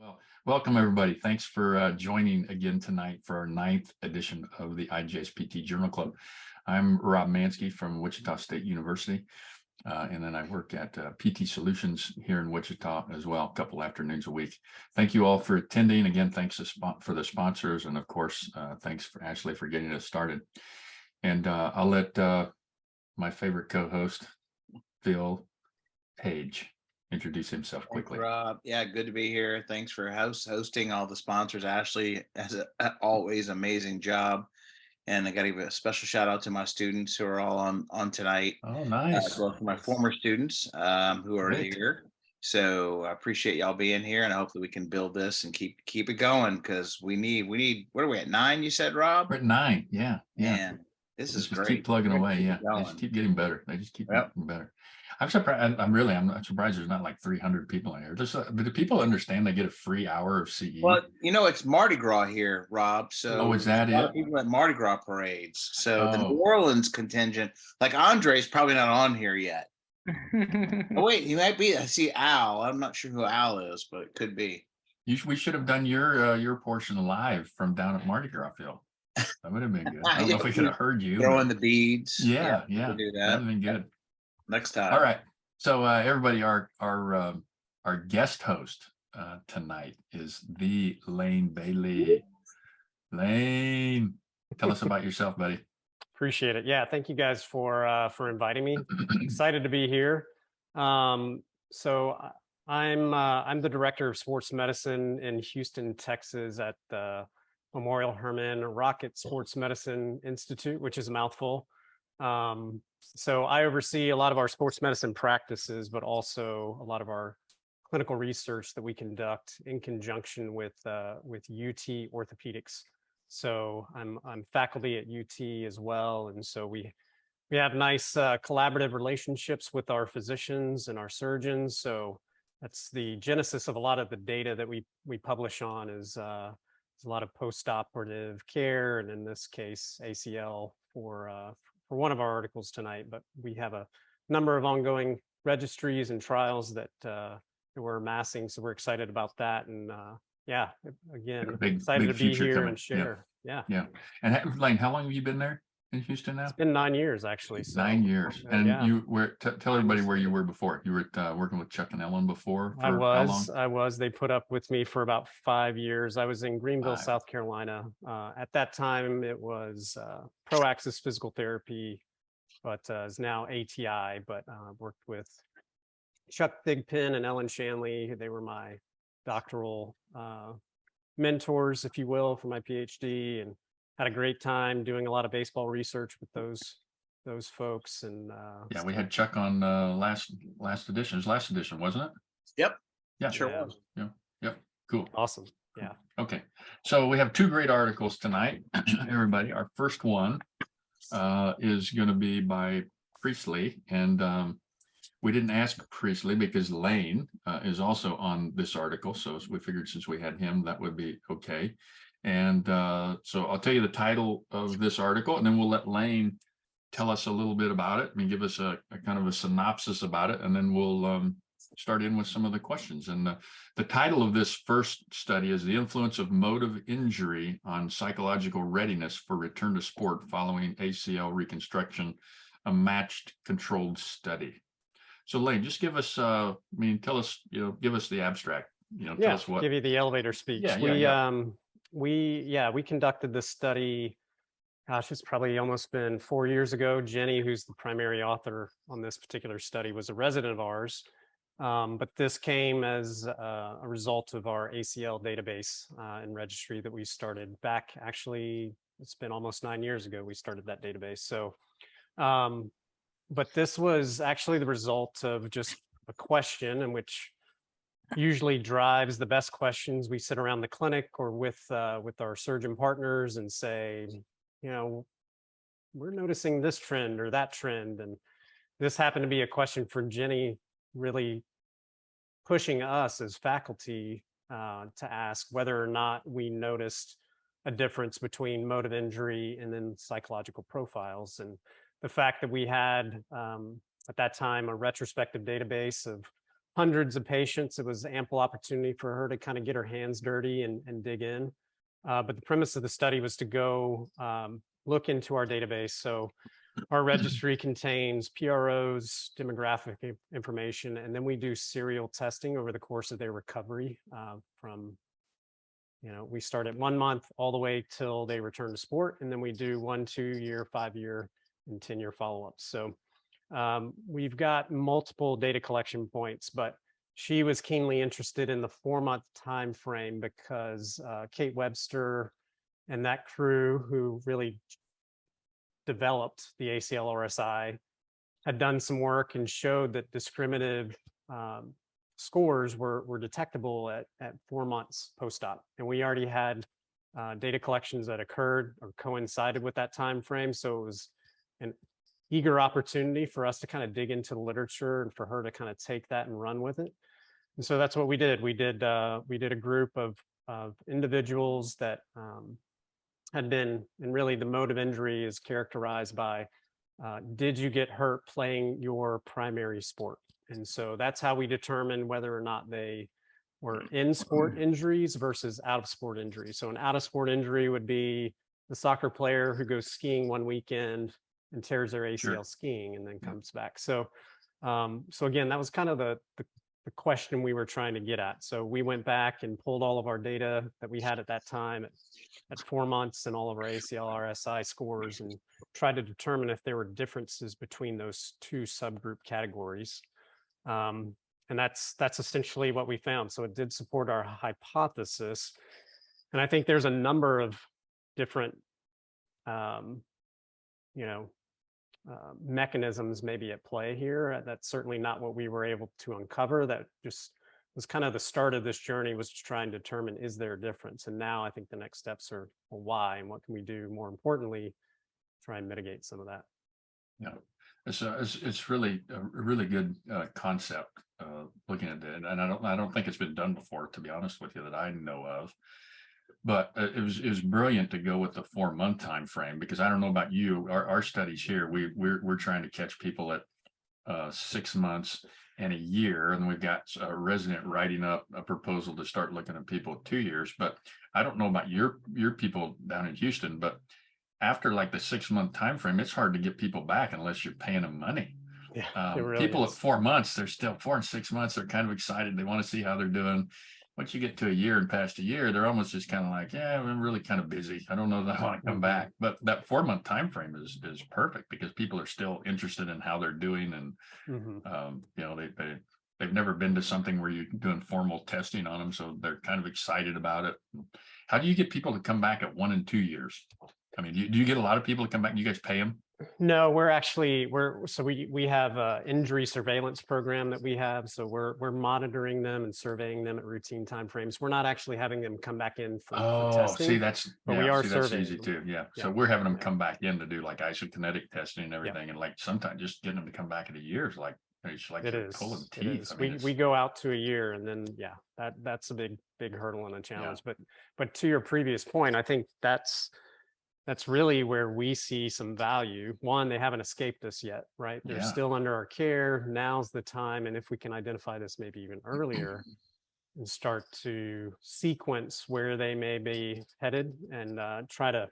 Well, welcome everybody. Thanks for joining again tonight for our ninth edition of the IJSPT Journal Club. I'm Rob Mansky from Wichita State University, and then I work at PT Solutions here in Wichita as well, a couple afternoons a week. Thank you all for attending. Again, thanks for the sponsors, and of course, thanks for Ashley for getting us started. And I'll let my favorite co-host, Phil Page, introduce himself quickly. Thanks, Rob. Yeah, good to be here. Thanks for hosting all the sponsors. Ashley has always amazing job. And I got to give a special shout out to my students who are all on tonight. Oh, As nice. well as my former students who are Great. here. So I appreciate y'all being here, and I hope that we can build this and keep it going because we need. What are we at 9? You said, Rob? We're at 9. Yeah. And this is Just great. keep plugging We're gonna away. keep Yeah. it They just going. keep getting better. They just keep Yep. getting better. I'm surprised. I'm not surprised there's not like 300 people in here. But do people understand they get a free hour of CE? Well, it's Mardi Gras here, Rob. So is that a lot it? of people at Mardi Gras parades. So the New Oh. Orleans contingent, like Andre's probably not on here yet. Oh, wait, he might be. I see Al. I'm not sure who Al is, but it could be. We should have done your portion live from down at Mardi Gras, Phil. That would have been good. I don't know if we could have heard you. Throwing the beads. Yeah. We'll do That'd have been good. Next time. All right. So everybody, our guest host tonight is the Lane Bailey. Lane, tell us about yourself, buddy. Appreciate it. Yeah, thank you guys for inviting me. Excited to be here. So I'm the director of sports medicine in Houston, Texas, at the Memorial Hermann Rocket Sports Medicine Institute, which is a mouthful. So I oversee a lot of our sports medicine practices, but also a lot of our clinical research that we conduct in conjunction with UT Orthopedics. So I'm faculty at UT as well, and so we have nice collaborative relationships with our physicians and our surgeons. So that's the genesis of a lot of the data that we publish on is a lot of post-operative care, and in this case ACL for one of our articles tonight. But we have a number of ongoing registries and trials that we're amassing, so we're excited about that. And yeah, again, excited to be here and share. Yeah. And Lane, how long have you been there in Houston now? It's been 9 years actually. So, 9 years. And you were tell everybody where you were before. You were working with Chuck and Ellen before. I was. They put up with me for about 5 years. I was in Greenville, South Carolina. At that time, it was ProAxis Physical Therapy, but is now ATI. But worked with Chuck Thigpen and Ellen Shanley. They were my doctoral mentors, if you will, for my PhD, and had a great time doing a lot of baseball research with those folks. And yeah, we had Chuck on last edition. It was last edition, wasn't it? Yep. Yeah, sure was. Yeah. Yep. Cool. Awesome. Yeah. Okay. So we have 2 great articles tonight, everybody. Our first one is going to be by Priestley, and we didn't ask Priestley because Lane is also on this article. So we figured since we had him, that would be okay. And so I'll tell you the title of this article, and then we'll let Lane tell us a little bit about it and give us a kind of a synopsis about it. And then we'll start in with some of the questions. And the title of this first study is The Influence of Motive Injury on Psychological Readiness for Return to Sport Following ACL Reconstruction, a Matched Controlled Study. So Lane, just give us, tell us, give us the abstract, tell us what. Give you the elevator speech. We conducted this study, gosh, it's probably almost been 4 years ago. Jenny, who's the primary author on this particular study, was a resident of ours. But this came as a result of our ACL database and registry that we started back, actually, it's been almost 9 years ago we started that database. So, but this was actually the result of just a question in which usually drives the best questions. We sit around the clinic or with our surgeon partners and say, we're noticing this trend or that trend. And this happened to be a question for Jenny, really pushing us as faculty to ask whether or not we noticed a difference between motive injury and then psychological profiles. And the fact that we had at that time a retrospective database of hundreds of patients. It was ample opportunity for her to kind of get her hands dirty and dig in. But the premise of the study was to go look into our database. So our registry contains PROs, demographic information, and then we do serial testing over the course of their recovery from, we start at 1 month all the way till they return to sport. And then we do 1, 2 year, 5 year, and 10-year follow-ups. So we've got multiple data collection points, but she was keenly interested in the 4-month time frame because Kate Webster and that crew who really developed the ACL RSI had done some work and showed that discriminative scores were detectable at 4 months post-op. And we already had data collections that occurred or coincided with that time frame. So it was an eager opportunity for us to kind of dig into the literature and for her to kind of take that and run with it. And so that's what we did. We did a group of individuals that had been, and really the mode of injury is characterized by, did you get hurt playing your primary sport? And so that's how we determine whether or not they were in sport injuries versus out of sport injuries. So an out of sport injury would be the soccer player who goes skiing one weekend and tears their ACL skiing and then comes back. So, so again, that was kind of the question we were trying to get at. So we went back and pulled all of our data that we had at that time at 4 months and all of our ACL RSI scores and tried to determine if there were differences between those two subgroup categories. And that's essentially what we found. So it did support our hypothesis. And I think there's a number of different, mechanisms maybe at play here. That's certainly not what we were able to uncover. That just was kind of the start of this journey, was to try and determine, is there a difference? And now I think the next steps are, well, why, and what can we do more importantly, try and mitigate some of that. Yeah, it's really a really good concept looking at it, and I don't think it's been done before, to be honest with you, that I know of. But it was brilliant to go with the 4-month time frame, because I don't know about you, our studies here, we're trying to catch people at 6 months and a year, and we've got a resident writing up a proposal to start looking at people at 2 years. But I don't know about your people down in Houston, but after like the 6-month time frame, it's hard to get people back unless you're paying them money. Yeah, it really people is. at 4 months, they're still 4 and 6 months, they're kind of excited, they want to see how they're doing. Once you get to a year and past a year, they're almost just kind of like, yeah, I'm really kind of busy, I don't know that I want to come back. But that 4-month time frame is perfect, because people are still interested in how they're doing, and they've never been to something where you're doing formal testing on them, so they're kind of excited about it. How do you get people to come back at 1 and 2 years? I mean, do you get a lot of people to come back? You guys pay them? No, we have an injury surveillance program that we have. So we're monitoring them and surveying them at routine timeframes. We're not actually having them come back in for testing. See, that's we are that's surveying easy them. too. Yeah. Yeah. So we're having them come back in to do like isokinetic testing and everything, and like sometimes just getting them to come back at a year is like, it's like It they're is. pulling It teeth. is. I mean, We go out to a year, and then that's a big hurdle and a challenge. But to your previous point, I think that's really where we see some value. One, they haven't escaped us yet, right? They're still under our care. Now's the time. And if we can identify this maybe even earlier and start to sequence where they may be headed, and try to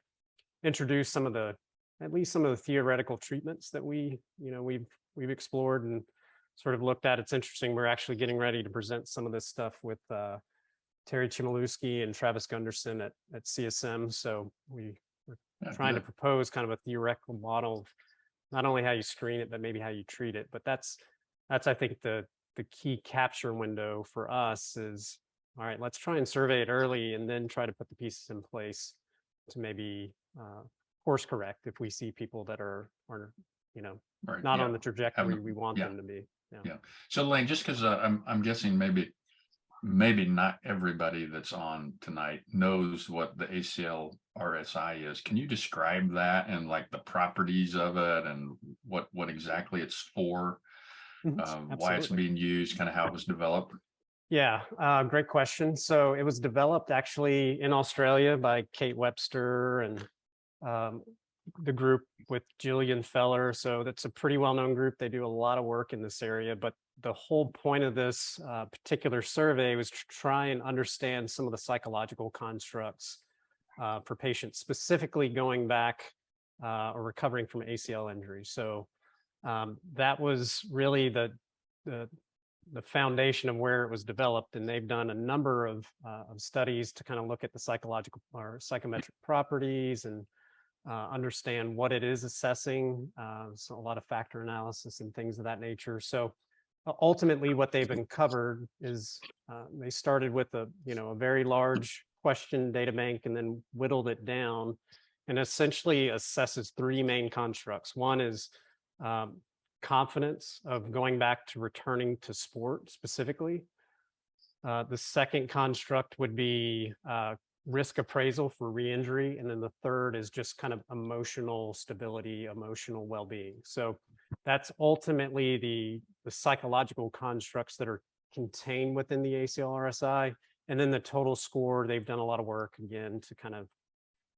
introduce at least some of the theoretical treatments that we've explored and sort of looked at. It's interesting. We're actually getting ready to present some of this stuff with Terry Chmielewski and Travis Gunderson at CSM. So we're trying to propose kind of a theoretical model of not only how you screen it, but maybe how you treat it. But that's I think the key capture window for us is, all right, let's try and survey it early and then try to put the pieces in place to maybe course correct if we see people that are not on the trajectory we want them to be. Yeah. So Lane, just because I'm guessing maybe not everybody that's on tonight knows what the ACL RSI is. Can you describe that and like the properties of it and what exactly it's for, why it's being used, kind of how it was developed? Yeah, great question. So it was developed actually in Australia by Kate Webster and the group with Jillian Feller. So that's a pretty well-known group. They do a lot of work in this area, but the whole point of this particular survey was to try and understand some of the psychological constructs for patients, specifically going back or recovering from ACL injury. So that was really the foundation of where it was developed, and they've done a number of studies to kind of look at the psychological or psychometric properties and understand what it is assessing. So a lot of factor analysis and things of that nature. So ultimately, what they've uncovered is they started with a very large question data bank and then whittled it down, and essentially assesses three main constructs. One is confidence of going back to returning to sport specifically. The second construct would be risk appraisal for re-injury. And then the third is just kind of emotional stability, emotional well-being. So that's ultimately the psychological constructs that are contained within the ACL-RSI. And then the total score, they've done a lot of work again to kind of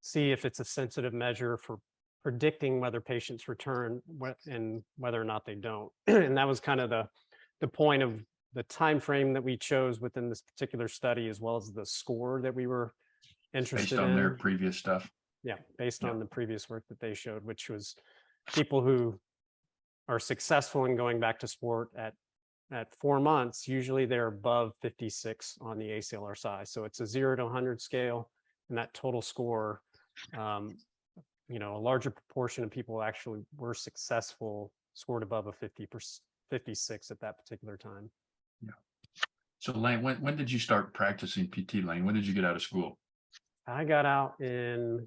see if it's a sensitive measure for predicting whether patients return and whether or not they don't. And that was kind of the point of the time frame that we chose within this particular study, as well as the score that we were interested Based on their in. previous stuff. Yeah, based Yeah. on the previous work that they showed, which was people who are successful in going back to sport at 4 months, usually they're above 56 on the ACL-RSI. So it's a 0 to 100 scale, and that total score, a larger proportion of people actually were successful, scored above a 56 at that particular time. Yeah. So Lane, when did you start practicing PT, Lane? When did you get out of school? I got out in,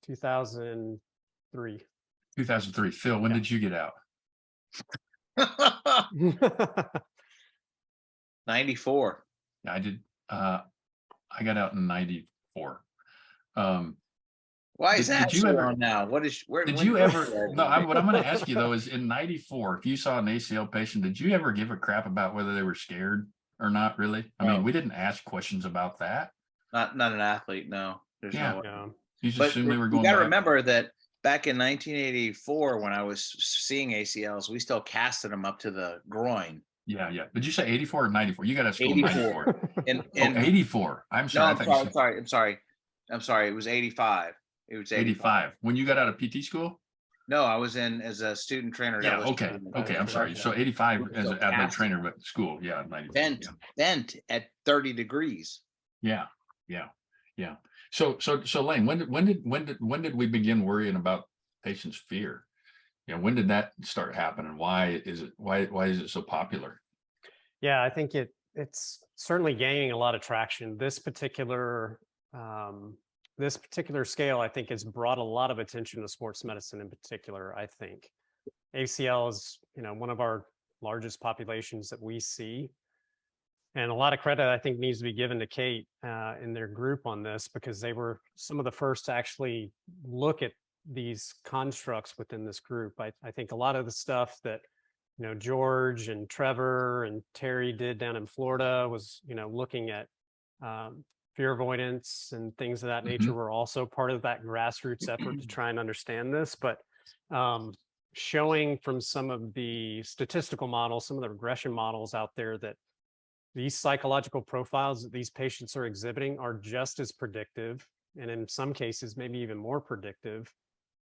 2003. 2003. Phil, when Yeah. did you get out? 94. I did. I got out in 94. Why is Did that you so ever- long now? What is where? Did when you did ever? that No, happen? what I'm going to ask you though is in 94, if you saw an ACL patient, did you ever give a crap about whether they were scared or not? Really? I mean, No. we didn't ask questions about that. Not an athlete. No, there's Yeah. no way. Yeah. You just But assumed they were you going got to back. remember that back in 1984, when I was seeing ACLs, we still casted them up to the groin. Yeah. Did you say 84 or 94? You got out of school in 84. 94. And Oh, 84. I'm no, sorry. I I'm thought you sorry, said I'm sorry. It was 85. It was 85. When you got out of PT school? No, I was in as a student trainer. Yeah. Okay. I'm sorry. So 85 as an athlete trainer, but school. Yeah. 94. Bent at 30 degrees. Yeah. So Lane, when did we begin worrying about patients' fear? When did that start happening? Why is it so popular? Yeah, I think it's certainly gaining a lot of traction. This particular scale, I think, has brought a lot of attention to sports medicine in particular. I think ACL is, one of our largest populations that we see. And a lot of credit, I think, needs to be given to Kate and their group on this, because they were some of the first to actually look at these constructs within this group. I think a lot of the stuff that, George and Trevor and Terry did down in Florida was, looking at fear avoidance and things of that nature were also part of that grassroots effort to try and understand this. But showing from some of the statistical models, some of the regression models out there, that these psychological profiles that these patients are exhibiting are just as predictive, and in some cases, maybe even more predictive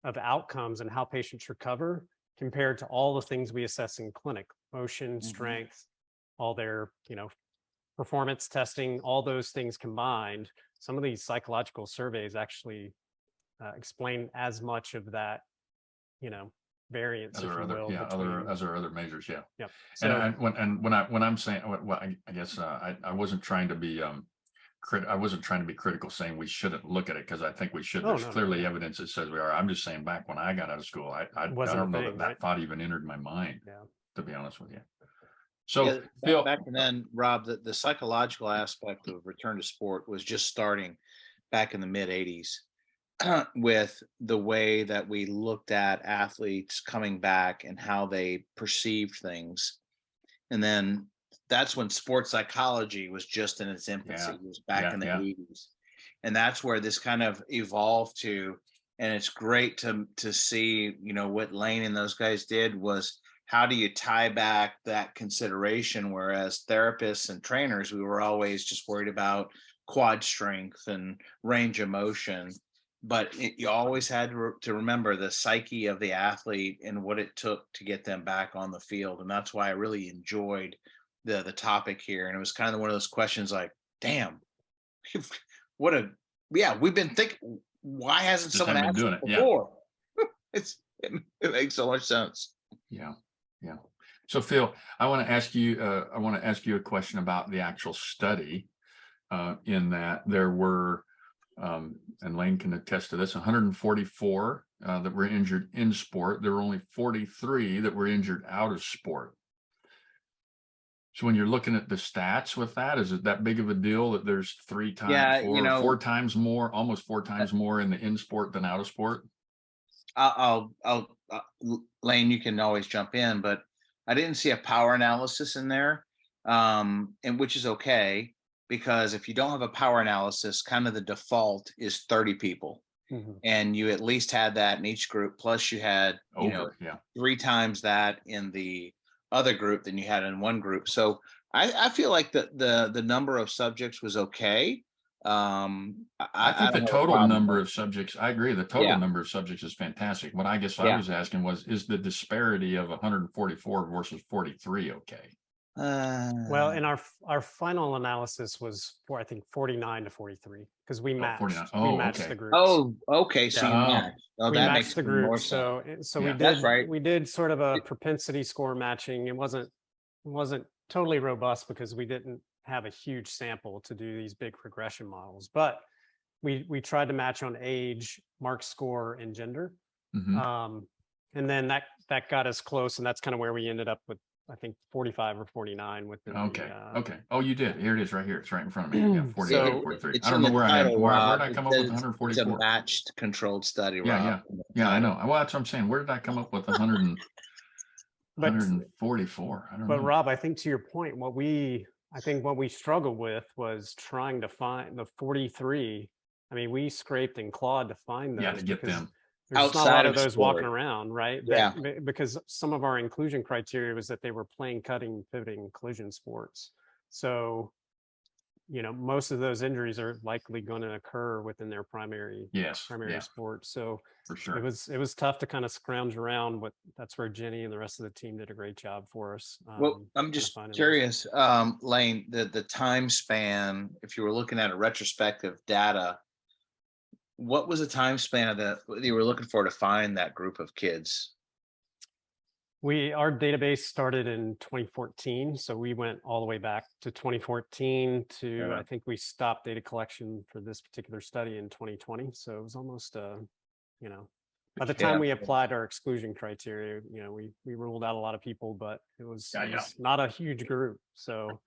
of outcomes and how patients recover compared to all the things we assess in clinic: motion, strength, all their, performance testing, all those things combined. Some of these psychological surveys actually explain as much of that, variance, As if are you will. other measures, yeah. Yeah. And when I'm saying, well, I guess I wasn't trying to be I wasn't trying to be critical, saying we shouldn't look at it, because I think we should. Oh, There's no, clearly evidence that says we are. I'm just saying, back when I got out of school, I Wasn't a don't know thing, that right? thought even entered my mind. Yeah. To be honest with you. So Yeah, Phil, back then, Rob, the psychological aspect of return to sport was just starting back in the mid 80s with the way that we looked at athletes coming back and how they perceived things. And then that's when sports psychology was just in its infancy. It was back in the 80s. And that's where this kind of evolved to. And it's great to see, what Lane and those guys did was how do you tie back that consideration? Whereas therapists and trainers, we were always just worried about quad strength and range of motion. But you always had to remember the psyche of the athlete and what it took to get them back on the field. And that's why I really enjoyed the topic here. And it was kind of one of those questions like, damn, what a, yeah, we've been thinking, why hasn't Just someone haven't asked been doing it it, yeah. before? It makes so much sense. Yeah, yeah. So Phil, I want to ask you a question about the actual study, in that there were, and Lane can attest to this, 144 that were injured in sport. There were only 43 that were injured out of sport. So when you're looking at the stats with that, is it that big of a deal that there's Yeah, four times more, almost 4 times more in the in sport than out of sport? Lane, you can always jump in, but I didn't see a power analysis in there, and which is okay, because if you don't have a power analysis, kind of the default is 30 people, and you at least had that in each group. Plus, you had Yeah. 3 times that in the other group than you had in one group. So I feel like the number of subjects was okay. I think the don't have a total problem number with of subjects, I agree, the total Yeah. number of subjects is fantastic. What I guess I Yeah. was asking was, is the disparity of 144 versus 43 okay? Well, and our final analysis was for, I think, 49 to 43, because we 49. matched Oh, the okay. groups. Oh, okay. So Yeah. you Oh. matched. Oh, We that matched makes the even more groups. sense. So Yeah. That's right. we did sort of a propensity score matching. It wasn't totally robust because we didn't have a huge sample to do these big regression models, but we tried to match on age, mark score, and gender. Mhm. And then that got us close, and that's kind of where we ended up with, I think, 45 or 49 within Okay. the Okay. Oh, you did. Here it is right here. It's right in front of me. Yeah, 48, So- 43. It's I don't in know the where I had, title, where Rob. did I It come up with says It's a 144? matched controlled study, Yeah, Rob. yeah. in the Yeah, I title. know. Well, that's what I'm saying. Where did I come up with 144? I don't But know. Rob, I think to your point, what we struggled with was trying to find the 43. I mean, we scraped and clawed to find those Yeah, to get because them. there's just not a Outside lot of of those walking sport. around, right? Yeah. Because some of our inclusion criteria was that they were playing, cutting, pivoting, collision sports. So, most of those injuries are likely going to occur within their primary Yes. Yeah, sport. So for sure. it was tough to kind of scrounge around, but that's where Jenny and the rest of the team did a great job for us. Well, I'm kind of just finding those. curious, Lane, the time span, if you were looking at a retrospective data, what was the time span that you were looking for to find that group of kids? Our database started in 2014, so we went all the way back to 2014 to, Yeah. I think we stopped data collection for this particular study in 2020. So it was almost, by the time Yeah. we applied our exclusion criteria, we ruled out a lot of people, but it was Yeah. not a huge group. So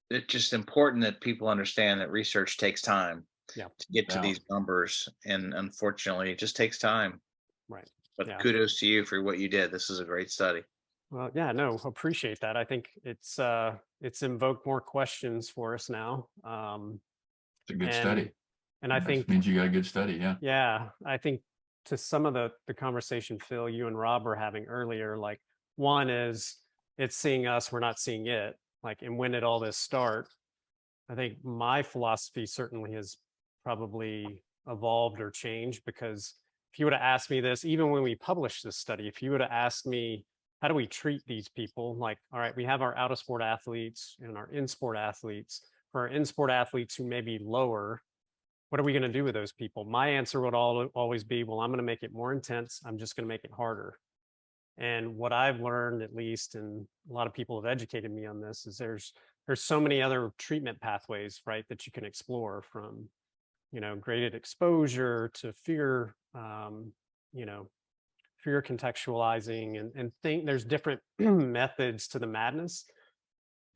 It's just important that people understand that research takes time Yeah. to get to Yeah. these numbers. And unfortunately, it just takes time. Right. But Yeah. kudos to you for what you did. This is a great study. Well, yeah, no, appreciate that. I think it's invoked more questions for us now. It's a good study. And I That think means you got a good study. Yeah. Yeah, I think to some of the conversation, Phil, you and Rob were having earlier, like one is it's seeing us, we're not seeing it. Like, and when did all this start? I think my philosophy certainly has probably evolved or changed, because if you would have asked me this, even when we published this study, if you would have asked me, how do we treat these people? Like, all right, we have our out of sport athletes and our in sport athletes. For our in sport athletes who may be lower, what are we going to do with those people? My answer would always be, well, I'm going to make it more intense. I'm just going to make it harder. And what I've learned, at least, and a lot of people have educated me on this, is there's so many other treatment pathways, right, that you can explore, from, graded exposure to fear, fear contextualizing, and think there's different methods to the madness.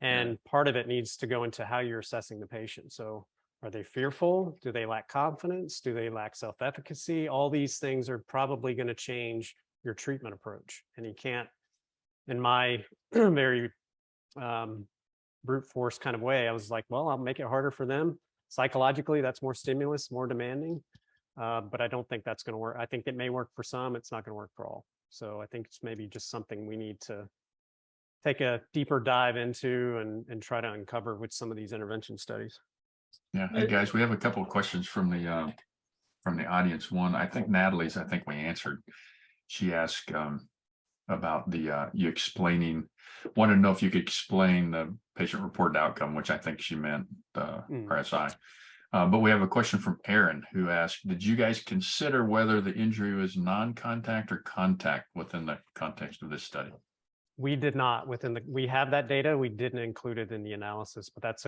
And part of it needs to go into how you're assessing the patient. So are they fearful? Do they lack confidence? Do they lack self-efficacy? All these things are probably going to change your treatment approach. And you can't, in my very brute force kind of way, I was like, well, I'll make it harder for them. Psychologically, that's more stimulus, more demanding. But I don't think that's going to work. I think it may work for some, it's not going to work for all. So I think it's maybe just something we need to take a deeper dive into and try to uncover with some of these intervention studies. Yeah. Hey, guys, we have a couple of questions from the audience. One, I think Natalie's, I think we answered. She asked about the you explaining, wanted to know if you could explain the patient reported outcome, which I think she meant RSI. But we have a question from Aaron who asked, did you guys consider whether the injury was non-contact or contact within the context of this study? We did not we have that data. We didn't include it in the analysis, but that's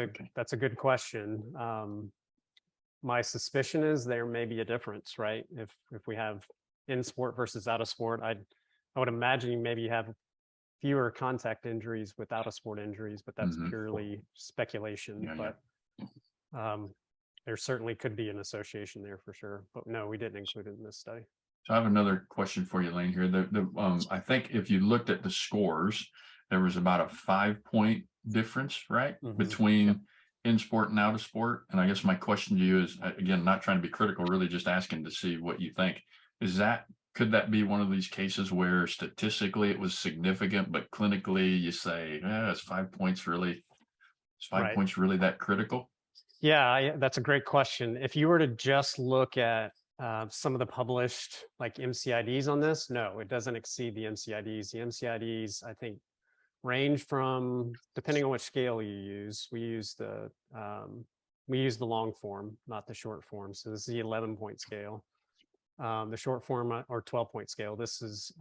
a good question. My suspicion is there may be a difference, right? If we have in sport versus out of sport, I would imagine you maybe have fewer contact injuries with out of sport injuries, but that's purely speculation. There certainly could be an association there for sure, but no, we didn't include it in this study. So I have another question for you, Lane, here. I think if you looked at the scores, there was about a 5-point difference, right? Between in sport and out of sport. And I guess my question to you is, again, not trying to be critical, really just asking to see what you think. Could that be one of these cases where statistically it was significant, but clinically you say, it's 5 points really, points really that critical? Yeah, that's a great question. If you were to just look at some of the published like MCIDs on this, no, it doesn't exceed the MCIDs. The MCIDs, I think, range from, depending on which scale you use, we use the long form, not the short form. So this is the 11-point scale. The short form or 12-point scale. This is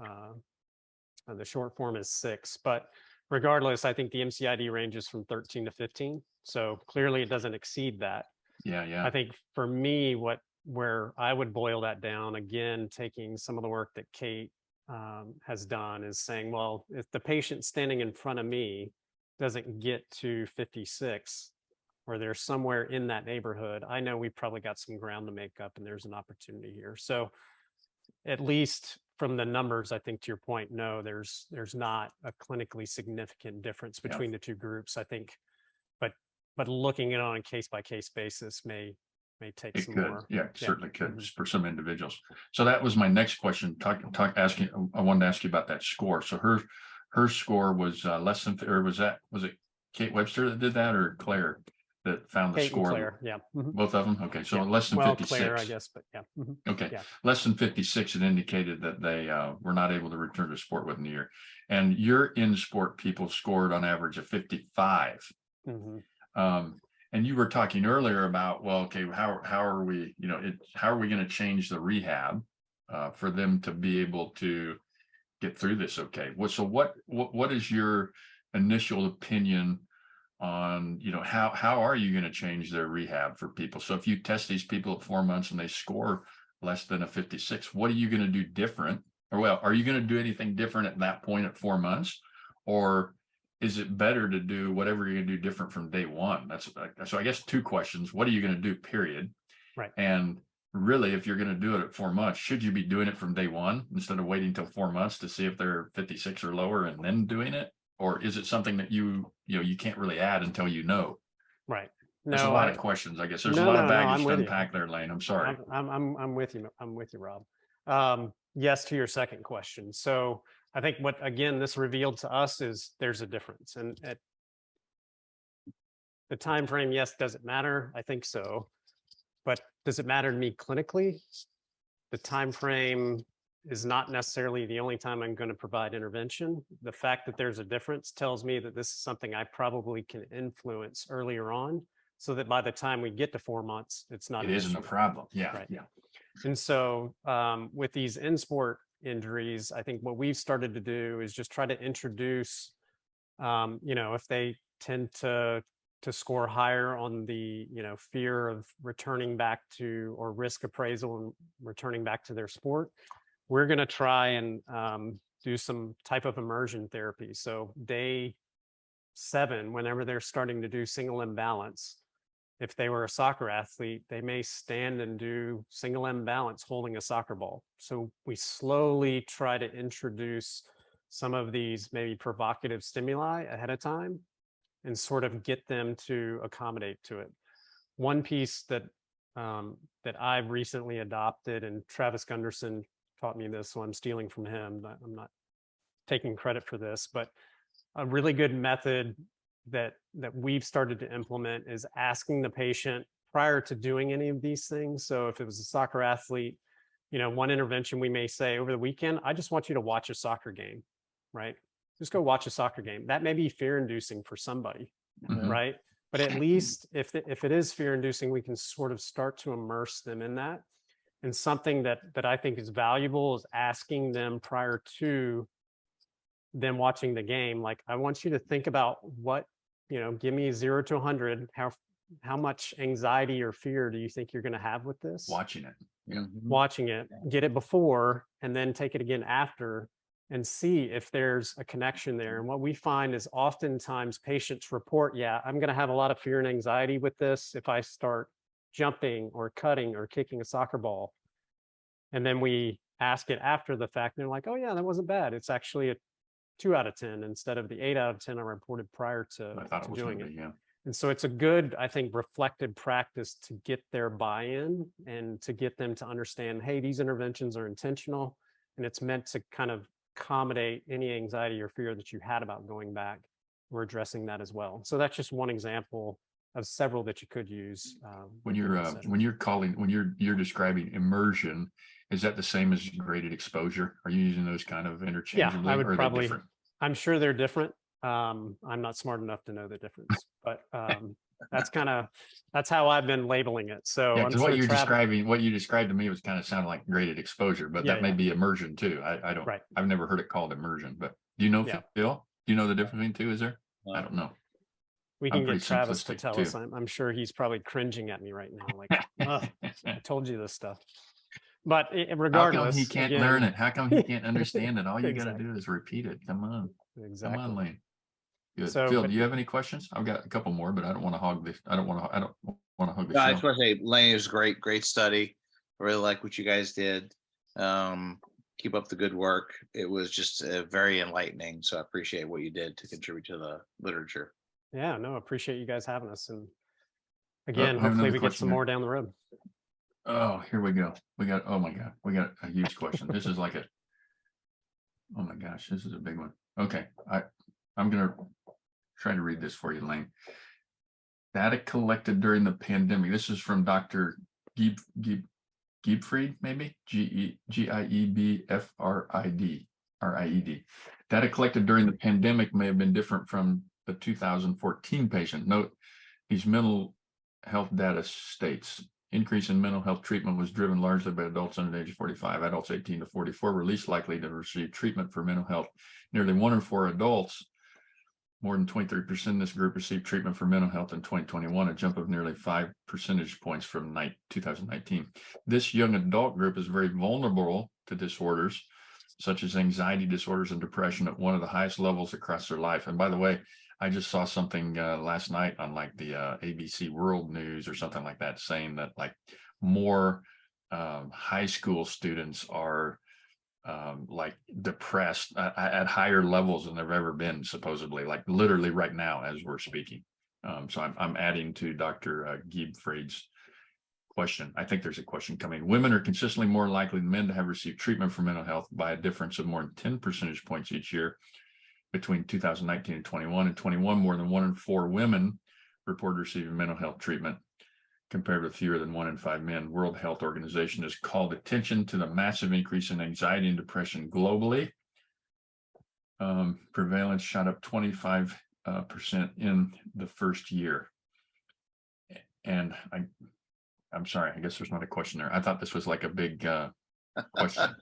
the short form is 6, but regardless, I think the MCID ranges from 13 to 15. So clearly it doesn't exceed that. Yeah. I think for me, where I would boil that down, again, taking some of the work that Kate has done, is saying, well, if the patient standing in front of me doesn't get to 56, or they're somewhere in that neighborhood, I know we've probably got some ground to make up and there's an opportunity here. So at least from the numbers, I think to your point, no, there's not a clinically significant difference between the two groups, I think, but looking at it on a case-by-case basis may take some more. Yeah, certainly could for some individuals. So that was my next question. I wanted to ask you about that score. So her score was less than, or was it Kate Webster that did that, or Claire that found the Kate score? And Claire, yeah. Both of them. Okay, so less than 56. Claire, I guess, but yeah. Okay, less than 56. It indicated that they were not able to return to sport within the year. And your in sport people scored on average of 55. And you were talking earlier about, well, okay, how are we, how are we going to change the rehab for them to be able to get through this? Okay. So what is your initial opinion on, how are you going to change their rehab for people? So if you test these people at 4 months and they score less than a 56, what are you going to do different? Or, well, are you going to do anything different at that point at 4 months? Or is it better to do whatever you're going to do different from day one? So I guess 2 questions. What are you going to do, period? Right. And really, if you're going to do it at 4 months, should you be doing it from day one instead of waiting till 4 months to see if they're 56 or lower and then doing it? Or is it something that you can't really add until you know? Right. There's a lot of questions, I guess. There's a lot of baggage to unpack there, Lane. I'm sorry. I'm with you. I'm with you, Rob. Yes, to your second question. So I think what, again, this revealed to us is there's a difference. And at the time frame, yes, does it matter? I think so. But does it matter to me clinically? The time frame is not necessarily the only time I'm going to provide intervention. The fact that there's a difference tells me that this is something I probably can influence earlier on, so that by the time we get to 4 months, it's not. It isn't a problem. Yeah. Right. Yeah. And so with these in-sport injuries, I think what we've started to do is just try to introduce, if they tend to score higher on the, fear of returning back to, or risk appraisal and returning back to their sport, we're going to try and do some type of immersion therapy. So day 7, whenever they're starting to do single imbalance, if they were a soccer athlete, they may stand and do single imbalance holding a soccer ball. So we slowly try to introduce some of these maybe provocative stimuli ahead of time and sort of get them to accommodate to it. One piece that that I've recently adopted, and Travis Gunderson taught me this, so I'm stealing from him. I'm not taking credit for this, but a really good method that we've started to implement is asking the patient prior to doing any of these things. So if it was a soccer athlete, one intervention we may say over the weekend, I just want you to watch a soccer game, right? Just go watch a soccer game. That may be fear inducing for somebody, Mhm. right? But at least if it is fear inducing, we can sort of start to immerse them in that. And something that I think is valuable is asking them prior to them watching the game, like, I want you to think about what, give me 0 to 100. How much anxiety or fear do you think you're going to have with this? Watching it. Yeah. Watching it, get it before, and then take it again after, and see if there's a connection there. And what we find is oftentimes patients report, yeah, I'm going to have a lot of fear and anxiety with this if I start jumping or cutting or kicking a soccer ball. And then we ask it after the fact, and they're like, oh yeah, that wasn't bad. It's actually a 2 out of 10 instead of the 8 out of 10 I reported prior to I thought it was doing gonna it. be, yeah. And so it's a good, I think, reflected practice to get their buy-in and to get them to understand, hey, these interventions are intentional, and it's meant to kind of accommodate any anxiety or fear that you had about going back. We're addressing that as well. So that's just one example of several that you could use. When within the setting. when you're describing immersion, is that the same as graded exposure? Are you using those kind of interchangeably? I would or are they probably, different? I'm sure they're different. I'm not smart enough to know the difference, but that's how I've been labeling it. So Yeah, I'm because sure what you described to me was kind of sounded like graded exposure, but that may Yeah. be immersion too. I don't, Right. I've never heard it called immersion, but do you know, Yeah. Phil? Do you know the difference between two? Is there? I Uh, don't know. We I'm can get pretty Travis to simplistic, tell too. us. I'm sure he's probably cringing at me right now, like, "Ugh, I told you this stuff." But How come regardless, he can't again, learn it? How come he can't understand it? All you gotta Exactly. do is repeat it. Come on. Come Exactly. on, Lane. Good. So, Phil, but do you have any questions? I've got a couple more, but I don't want to hog this. I don't want to hog the No, I show. just want to say, Lane, it was great study. I really like what you guys did. Keep up the good work. It was just very enlightening. So I appreciate what you did to contribute to the literature. yeah, no, appreciate you guys having us. And I again, have hopefully another we get question some here. more down the road. Oh, here we go. Oh my God, we got a huge question. This is like oh my gosh, this is a big one. Okay, I'm gonna try to read this for you, Lane. Data collected during the pandemic. This is from Dr. Giebfried, maybe Giebfried. Data collected during the pandemic may have been different from the 2014 patient. Note these mental health data states increase in mental health treatment was driven largely by adults under the age of 45. Adults 18 to 44 were least likely to receive treatment for mental health. Nearly 1 in 4 adults, more than 23% in this group, received treatment for mental health in 2021, a jump of nearly 5 percentage points from 2019. This young adult group is very vulnerable to disorders such as anxiety disorders and depression at one of the highest levels across their life. And by the way, I just saw something last night on like the ABC World News or something like that, saying that like more high school students are like depressed at higher levels than they've ever been, supposedly, like literally right now as we're speaking. So I'm adding to Dr. Giebfried's question. I think there's a question coming. Women are consistently more likely than men to have received treatment for mental health by a difference of more than 10 percentage points each year between 2019 and 21. In 21, more than 1 in 4 women reported receiving mental health treatment, compared with fewer than 1 in 5 men. World Health Organization has called attention to the massive increase in anxiety and depression globally. Prevalence shot up 25% in the first year. And I'm sorry, I guess there's not a question there. I thought this was like a big question.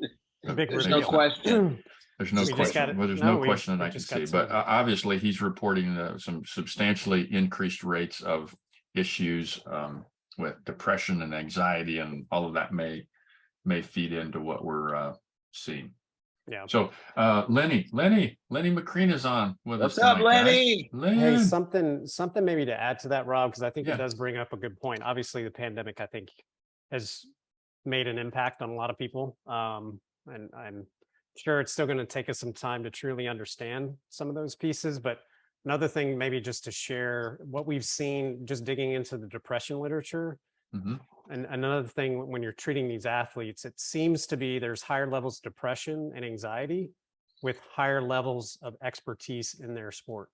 Big There's reveal. no question. There's no We just question. got it. Well, there's No, no we question that I can just got see, some but of it. obviously he's reporting some substantially increased rates of issues with depression and anxiety, and all of that may feed into what we're seeing. Yeah. So Lenny McCreen is on with What's us up, tonight, guys. Lenny? Hey, Len. something maybe to add to that, Rob, because I think Yeah. it does bring up a good point. Obviously, the pandemic, I think, has made an impact on a lot of people. And I'm sure it's still going to take us some time to truly understand some of those pieces. But another thing, maybe just to share what we've seen, just digging into the depression literature, Mhm. and another thing, when you're treating these athletes, it seems to be there's higher levels of depression and anxiety with higher levels of expertise in their sport.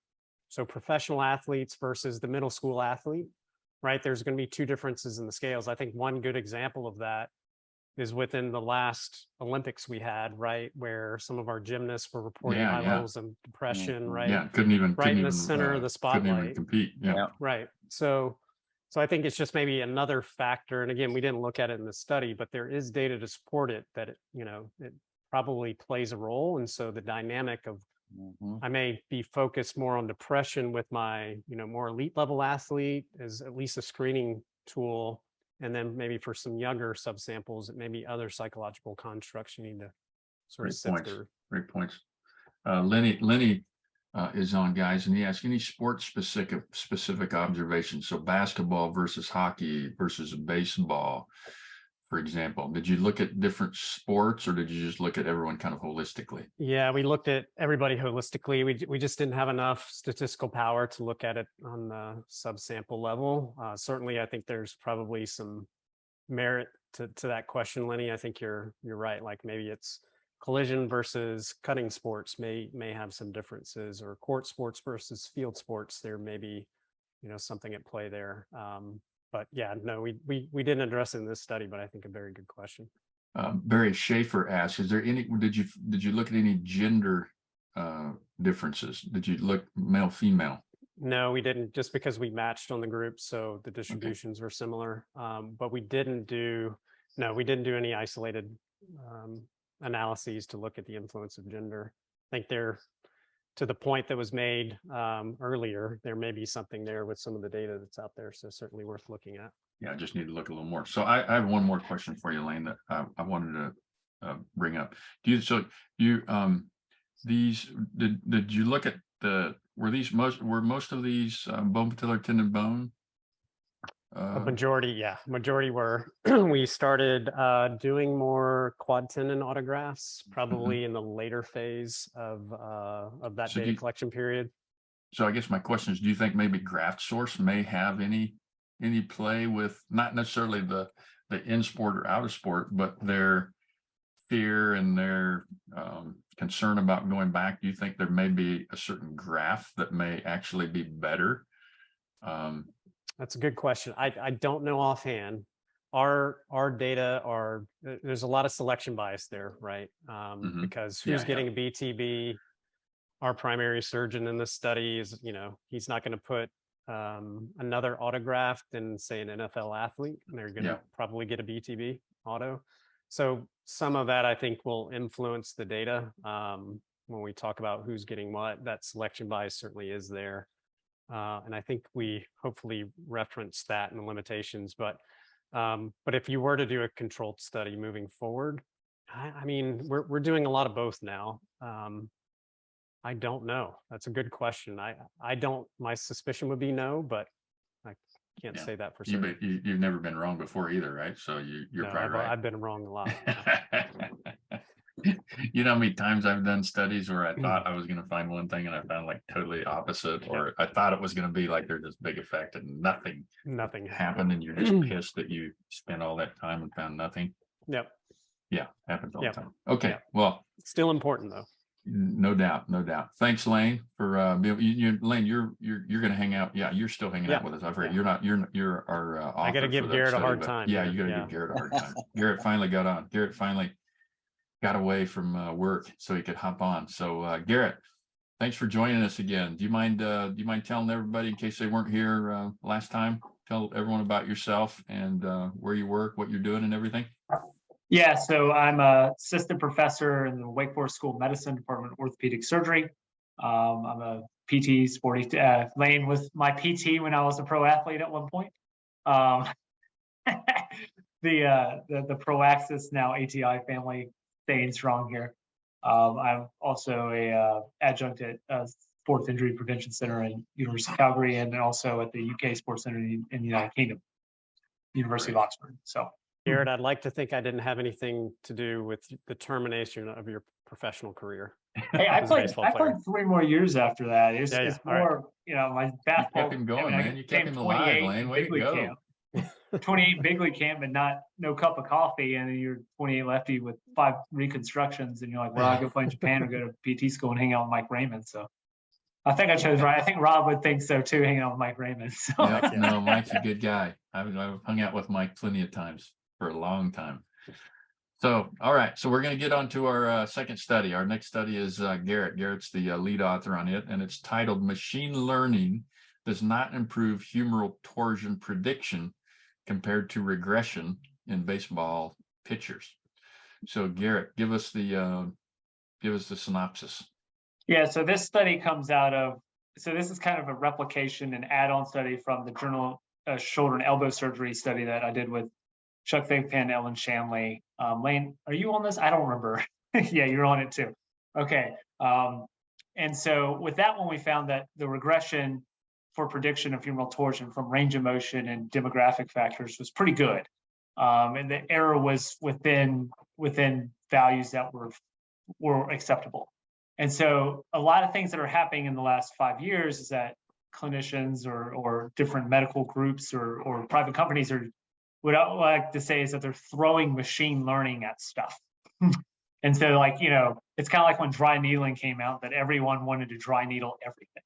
So professional athletes versus the middle school athlete, right? There's going to be two differences in the scales. I think one good example of that is within the last Olympics we had, right? Where some of our gymnasts were reporting Yeah, high yeah. levels of depression, right? Yeah, couldn't even Right in the couldn't center of the couldn't even spotlight. compete. Yeah. Yeah. Right. So I think it's just maybe another factor. And again, we didn't look at it in the study, but there is data to support it that it probably plays a role. And so the dynamic of I may be focused more on depression with my, more elite level athlete as at least a screening tool. And then maybe for some younger subsamples, it may be other psychological constructs you need to sort of Great sift points. through. Great points. Lenny is on, guys, and he asked any sports specific observations. So basketball versus hockey versus baseball, for example. Did you look at different sports, or did you just look at everyone kind of holistically? Yeah, we looked at everybody holistically. We just didn't have enough statistical power to look at it on the subsample level. Certainly, I think there's probably some merit to that question, Lenny. I think you're right. Like maybe it's collision versus cutting sports may have some differences, or court sports versus field sports. There may be, something at play there. But yeah, no, we didn't address it in this study, but I think a very good question. Barry Schaefer asks, is there any, did you look at any gender differences? Did you look male, female? No, we didn't, just because we matched on the group. So the distributions were similar. But we didn't do any isolated analyses to look at the influence of gender. I think to the point that was made earlier, there may be something there with some of the data that's out there. So certainly worth looking at. Yeah, I just need to look a little more. So I have one more question for you, Lane, that I wanted to bring up. Did you look at were most of these bone patellar tendon bone? A majority were. We started doing more quad tendon autographs probably in the later phase of that So data collection period. So I guess my question is, do you think maybe graft source may have any play with not necessarily the in sport or out of sport, but their fear and their concern about going back? Do you think there may be a certain graft that may actually be better? That's a good question. I don't know offhand. Our data there's a lot of selection bias there, right? Because who's getting a BTB? Our primary surgeon in this study is, he's not going to put another autograft than say an NFL athlete, and they're going to probably get a BTB auto. So some of that I think will influence the data when we talk about who's getting what. That selection bias certainly is there. And I think we hopefully reference that in the limitations, but if you were to do a controlled study moving forward, I mean, we're doing a lot of both now. I don't know. That's a good question. My suspicion would be no, but I can't say that for certain. You've never been wrong before either, right? So you're probably right. I've been wrong a lot. You know how many times I've done studies where I thought I was going to find one thing and I found like totally opposite, or I thought it was going to be like there's this big effect and nothing happened, and you're just pissed that you spent all that time and found nothing. Yep. Yeah, happens all the time. Okay, well, still important though. No doubt. Thanks, Lane, for Lane. You're going to hang out. Yeah, you're still hanging out with us. I've heard you're our. I got to give Garrett a hard time. Yeah, you got to give Garrett a hard time. Garrett finally got on. Garrett finally got away from work so he could hop on. So Garrett, thanks for joining us again. Do you mind telling everybody, in case they weren't here last time, tell everyone about yourself and where you work, what you're doing, and everything? Yeah, so I'm a assistant professor in the Wake Forest School of Medicine, Department of Orthopedic Surgery. I'm a PT sporty. Lane was my PT when I was a pro athlete at one point. The Proaxis, now ATI family, staying strong here. I'm also a adjunct at Sports Injury Prevention Center in University of Calgary, and also at the UK Sports Center in the United Kingdom, University of Oxford. So. Garrett, I'd like to think I didn't have anything to do with the termination of your professional career. Hey, I played 3 more years after that. It's more, right. My basketball. You kept him going, man. You kept him alive, Lane. Way to go. 28 big league camp, but no cup of coffee, and then you're 28 lefty with 5 reconstructions, and you're like, well, I'll go play in Japan or go to PT school and hang out with Mike Raymond. So I think I chose right. I think Rob would think so too, hanging out with Mike Raymond. So Yeah, no, Mike's a good guy. I've hung out with Mike plenty of times for a long time. So, all right, so we're going to get on to our second study. Our next study is Garrett. Garrett's the lead author on it, and it's titled Machine Learning Does Not Improve Humeral Torsion Prediction Compared to Regression in Baseball Pitchers. So, Garrett, give us the synopsis. yeah, so this study comes out of, so this is kind of a replication and add-on study from the Journal Shoulder and Elbow Surgery study that I did with Chuck Thigpen, Ellen Shanley. Lane, are you on this? I don't remember. Yeah, you're on it too. Okay. And so with that one, we found that the regression for prediction of humeral torsion from range of motion and demographic factors was pretty good. And the error was within values that were acceptable. And so a lot of things that are happening in the last 5 years is that clinicians or different medical groups or private companies are, what I like to say is that they're throwing machine learning at stuff. And so like, you know, it's kind of like when dry needling came out, that everyone wanted to dry needle everything.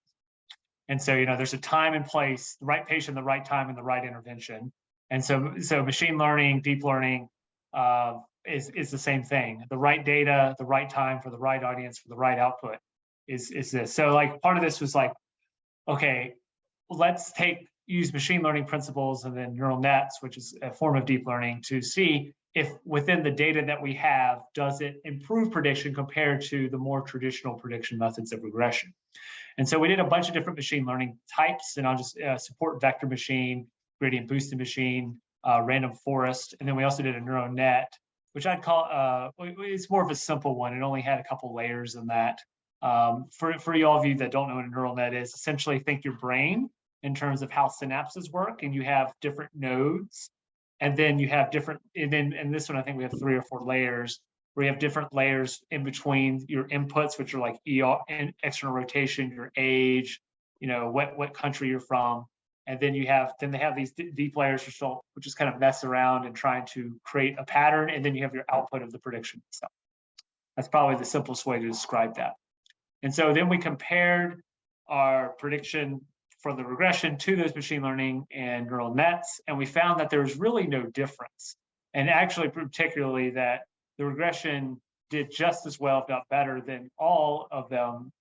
And so, you know, there's a time and place, the right patient, the right time, and the right intervention. And so machine learning, deep learning is the same thing. The right data, the right time for the right audience, for the right output is this. So like part of this was like, okay, let's use machine learning principles and then neural nets, which is a form of deep learning, to see if within the data that we have, does it improve prediction compared to the more traditional prediction methods of regression. And so we did a bunch of different machine learning types, and I'll just support vector machine, gradient boosted machine, random forest, and then we also did a neural net, which I'd call, it's more of a simple one. It only had a couple layers in that. For y'all of you that don't know what a neural net is, essentially think your brain in terms of how synapses work, and you have different nodes, and then you have different, and then in this one, I think we have 3 or 4 layers, where you have different layers in between your inputs, which are like ER, and external rotation, your age, you know, what country you're from. And then they have these deep layers, which is kind of mess around and trying to create a pattern. And then you have your output of the prediction itself. That's probably the simplest way to describe that. And so then we compared our prediction for the regression to those machine learning and neural nets, and we found that there was really no difference. And actually, particularly that the regression did just as well, if not better, than all of them,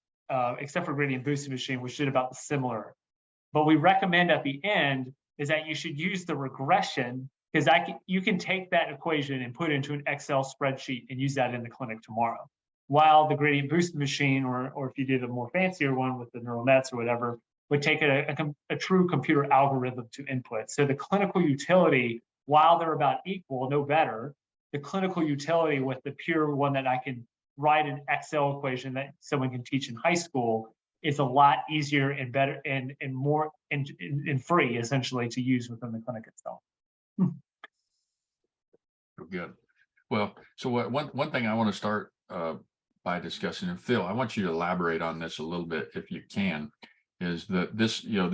except for gradient boosted machine, which did about similar. But we recommend at the end is that you should use the regression, because you can take that equation and put it into an Excel spreadsheet and use that in the clinic tomorrow. While the gradient boosted machine, or if you did a more fancier one with the neural nets or whatever, would take a true computer algorithm to input. So the clinical utility, while they're about equal, no better, the clinical utility with the pure one that I can write an Excel equation that someone can teach in high school is a lot easier and better and more and free, essentially, to use within the clinic itself. Good. Well, so one thing I want to start by discussing, and Phil, I want you to elaborate on this a little bit if you can, is that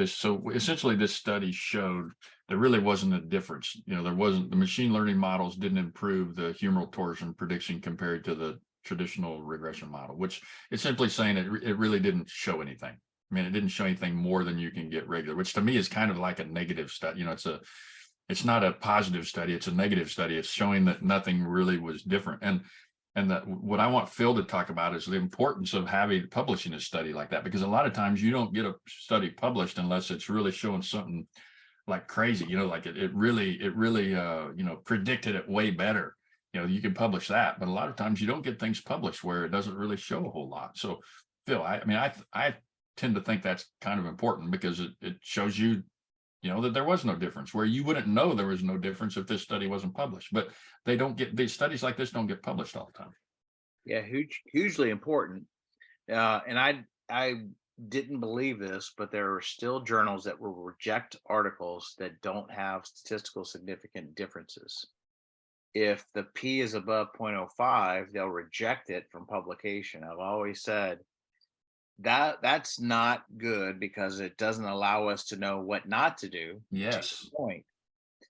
so essentially this study showed there really wasn't a difference. The machine learning models didn't improve the humeral torsion prediction compared to the traditional regression model, which is simply saying it really didn't show anything. I mean, it didn't show anything more than you can get regular, which to me is kind of like a negative study. It's not a positive study, it's a negative study. It's showing that nothing really was different. And that what I want Phil to talk about is the importance of publishing a study like that, because a lot of times you don't get a study published unless it's really showing something like crazy, like it really predicted it way better. You can publish that, but a lot of times you don't get things published where it doesn't really show a whole lot. So Phil, I tend to think that's kind of important, because it shows you, that there was no difference, where you wouldn't know there was no difference if this study wasn't published. But these studies like this don't get published all the time. Yeah, hugely important. And I didn't believe this, but there are still journals that will reject articles that don't have statistical significant differences. If the P is above 0.05, they'll reject it from publication. I've always said that's not good, because it doesn't allow us to know what not to do. Yes. To the point.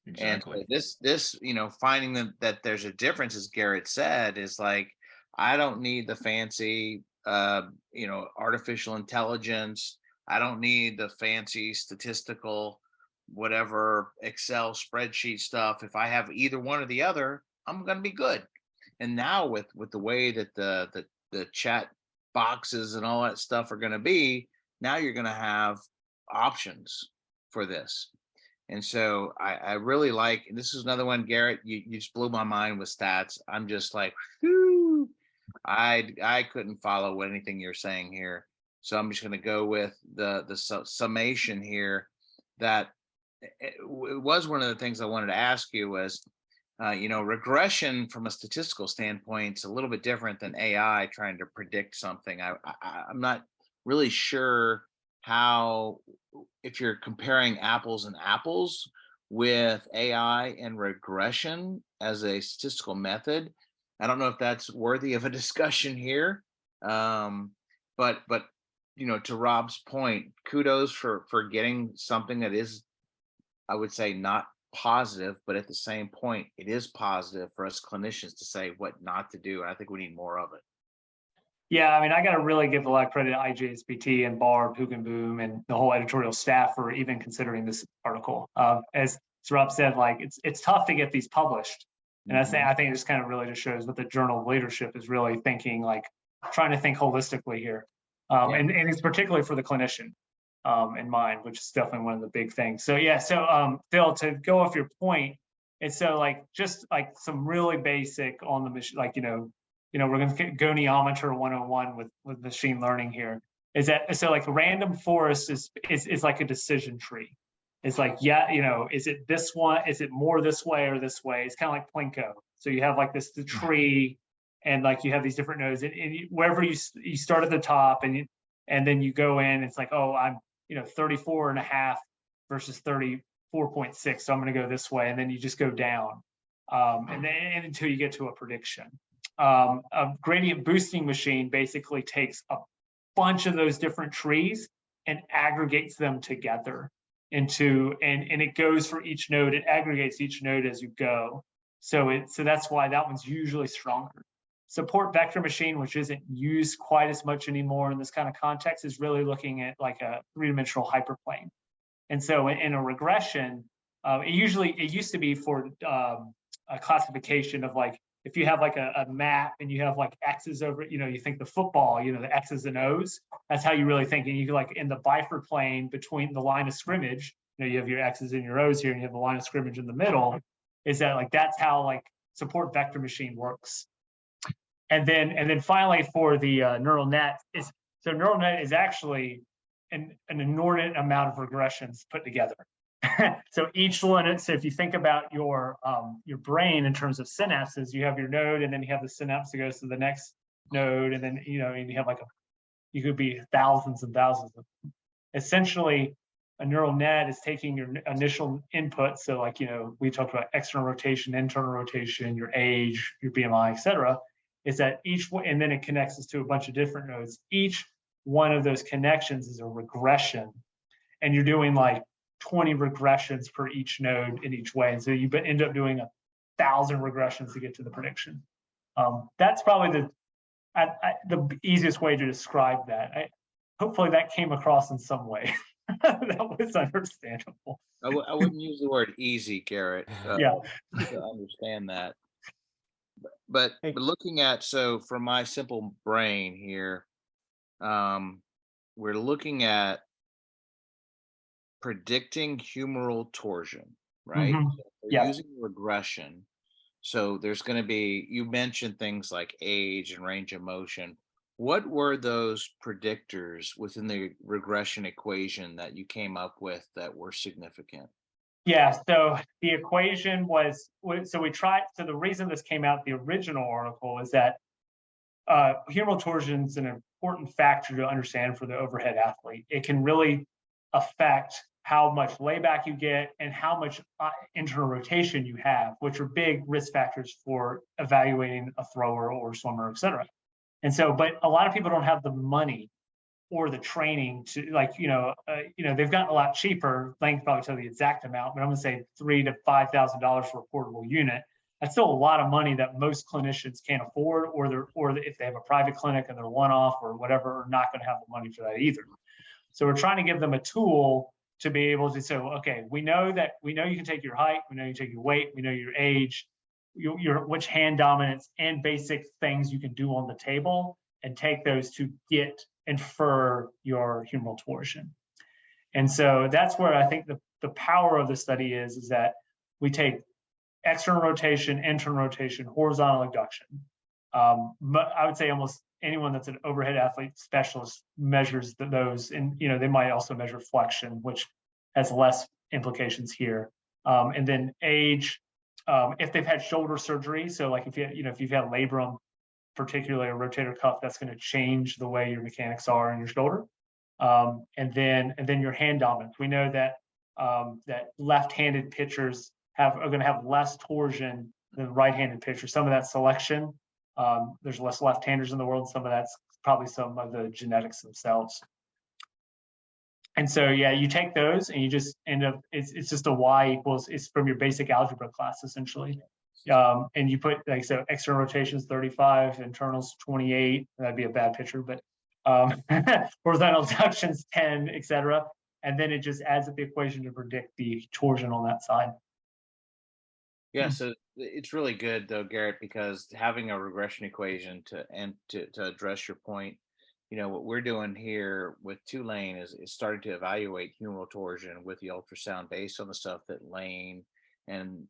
exactly. And so this, finding that there's a difference, as Garrett said, is like, I don't need the fancy, artificial intelligence. I don't need the fancy statistical, whatever Excel spreadsheet stuff. If I have either one or the other, I'm going to be good. And now with the way that the chat boxes and all that stuff are going to be, now you're going to have options for this. And so I really like, and this is another one, Garrett, you just blew my mind with stats. I'm just like, whew, I couldn't follow anything you're saying here. So I'm just going to go with the summation here that it was one of the things I wanted to ask you was, regression from a statistical standpoint is a little bit different than AI trying to predict something. I'm not really sure how, if you're comparing apples and apples with AI and regression as a statistical method. I don't know if that's worthy of a discussion here. But to Rob's point, kudos for getting something that is, I would say, not positive, but at the same point, it is positive for us clinicians to say what not to do. And I think we need more of it. Yeah, I mean, I got to really give a lot of credit to IJSPT and Barb, Hugenboom, and the whole editorial staff for even considering this article. As Rob said, like it's tough to get these published, and I think it just kind of really just shows what the journal leadership is really thinking, like trying to think holistically here, and it's particularly for the clinician in mind, which is definitely one of the big things. So yeah, so Phil, to go off your point, and so like just like some really basic on the machine, like we're going to go Neometer 101 with machine learning here. Is that so? Like random forest is like a decision tree. It's like, is it this one? Is it more this way or this way? It's kind of like Plinko. So you have like the tree, and like you have these different nodes, and wherever you start at the top, and then you go in. It's like, oh, I'm 34.5 versus 34.6, so I'm going to go this way, and then you just go down, and then until you get to a prediction. A gradient boosting machine basically takes a bunch of those different trees and aggregates them together into, and it goes for each node. It aggregates each node as you go. So that's why that one's usually stronger. Support vector machine, which isn't used quite as much anymore in this kind of context, is really looking at like a three-dimensional hyperplane. And so in a regression, it used to be for a classification of like, if you have like a map and you have like X's over, you think the football, the X's and O's, that's how you really think. And you can like in the bifur plane between the line of scrimmage, you have your X's and your O's here, and you have the line of scrimmage in the middle, is that like, that's how like support vector machine works. And then finally for the neural net neural net is actually an inordinate amount of regressions put together. So each one, so if you think about your brain in terms of synapses, you have your node, and then you have the synapse that goes to the next node, and then and you have like you could be thousands and thousands of them. Essentially, a neural net is taking your initial input. So like we talked about external rotation, internal rotation, your age, your BMI, etc. Is that each one, and then it connects us to a bunch of different nodes. Each one of those connections is a regression, and you're doing like 20 regressions per each node in each way. And so you end up doing 1,000 regressions to get to the prediction. That's probably the easiest way to describe that. Hopefully that came across in some way. That was understandable. I wouldn't use the word easy, Garrett. Yeah. To understand that. But looking at, so from my simple brain here, we're looking at predicting humeral torsion, right? Mm-hmm. So using regression. So there's going to be, you mentioned things like age and range of motion. What were those predictors within the regression equation that you came up with that were significant? Yeah, so the equation was, so the reason this came out, the original article, is that humeral torsion is an important factor to understand for the overhead athlete. It can really affect how much layback you get and how much internal rotation you have, which are big risk factors for evaluating a thrower or swimmer, et cetera. And so, but a lot of people don't have the money or the training to like, they've gotten a lot cheaper. Lang can probably tell the exact amount, but I'm gonna say $3,000 to $5,000 for a portable unit. That's still a lot of money that most clinicians can't afford, or if they have a private clinic and they're one-off or whatever, are not gonna have the money for that either. So we're trying to give them a tool to be able to say, okay, we know you can take your height, we know you take your weight, we know your age, which hand dominance and basic things you can do on the table, and take those to infer your humeral torsion. And so that's where I think the power of the study is that we take external rotation, internal rotation, horizontal abduction. I would say almost anyone that's an overhead athlete specialist measures those, and they might also measure flexion, which has less implications here. And then age, if they've had shoulder surgery, so like if you've had labrum, particularly a rotator cuff, that's going to change the way your mechanics are in your shoulder. And then your hand dominance. We know that that left-handed pitchers are going to have less torsion than right-handed pitchers. Some of that selection. There's less left-handers in the world. Some of that's probably some of the genetics themselves. And so, yeah, you take those and you just end up, it's just a y equals, it's from your basic algebra class, essentially. And you put, like, so external rotations 35, internals 28, that'd be a bad picture, but horizontal abductions 10, et cetera. And then it just adds up the equation to predict the torsion on that side. Yeah, so it's really good though, Garrett, because having a regression equation to address your point, what we're doing here with Tulane is starting to evaluate humeral torsion with the ultrasound based on the stuff that Lane and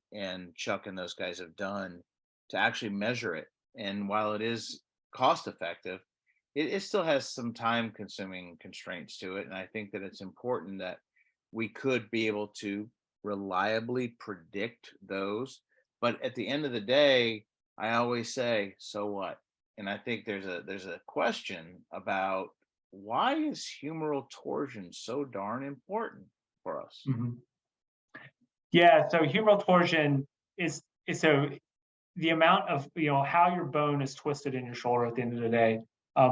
Chuck and those guys have done to actually measure it. And while it is cost effective, it still has some time consuming constraints to it. And I think that it's important that we could be able to reliably predict those. But at the end of the day, I always say, so what? And I think there's a question about why is humeral torsion so darn important for us? Mm-hmm. Yeah, so humeral torsion is so the amount of how your bone is twisted in your shoulder at the end of the day,